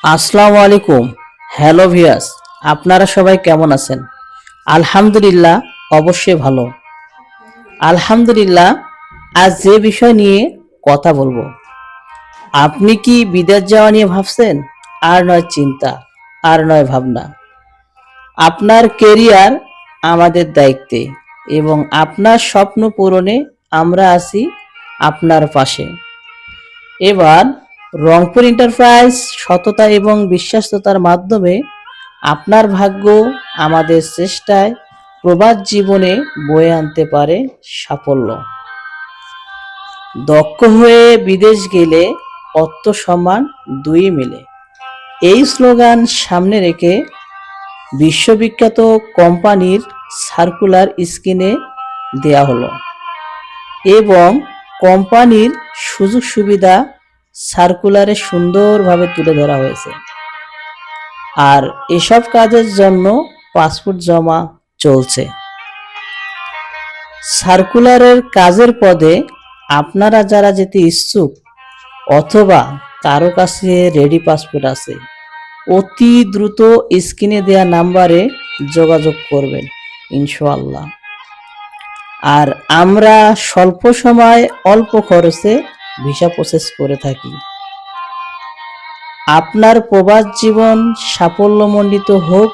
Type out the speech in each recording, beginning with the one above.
আসসালামু আলাইকুম। Hello viewers, আপনারা সবাই কেমন আছেন? আলহামদুলিল্লাহ, অবশ্যই ভালো। আলহামদুলিল্লাহ, আজ যে বিষয় নিয়ে কথা বলবো, আপনি কি বিদেশ যাওয়া নিয়ে ভাবছেন? আর নয় চিন্তা, আর নয় ভাবনা। আপনার কেরিয়ার আমাদের দায়িত্বে এবং আপনার স্বপ্ন পূরণে আমরা আছি আপনার পাশে। এবার রংপুর এন্টারপ্রাইজ সততা এবং বিশ্বাসতার মাধ্যমে আপনার ভাগ্য আমাদের চেষ্টায় প্রবাস জীবনে বয়ে আনতে পারে সাফল্য। দক্ষ হয়ে বিদেশ গেলে অর্থ সম্মান দুই মিলে, এই স্লোগান সামনে রেখে বিশ্ববিখ্যাত কোম্পানির সার্কুলার স্ক্রিনে দেয়া হলো এবং কোম্পানির সুযোগ সুবিধা সার্কুলারে সুন্দরভাবে তুলে ধরা হয়েছে। আর এসব কাজের জন্য পাসপোর্ট জমা চলছে। সার্কুলারের কাজের পদে আপনারা যারা যেতে ইচ্ছুক অথবা কারো কাছে রেডি পাসপোর্ট আছে, অতি দ্রুত স্ক্রিনে দেয়া নাম্বারে যোগাযোগ করবেন ইনশাআল্লাহ। আর আমরা স্বল্প সময় অল্প খরচে ভিসা প্রসেস করে থাকি। আপনার প্রবাস জীবন সাফল্যমণ্ডিত হোক,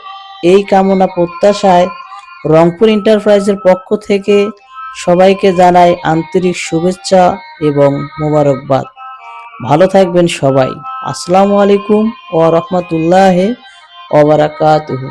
এই কামনা প্রত্যাশায় রংপুর এন্টারপ্রাইজের পক্ষ থেকে সবাইকে জানাই আন্তরিক শুভেচ্ছা এবং মোবারকবাদ। ভালো থাকবেন সবাই। আসসালামু আলাইকুম ওয়া রাহমাতুল্লাহি ওয়া বারাকাতুহু।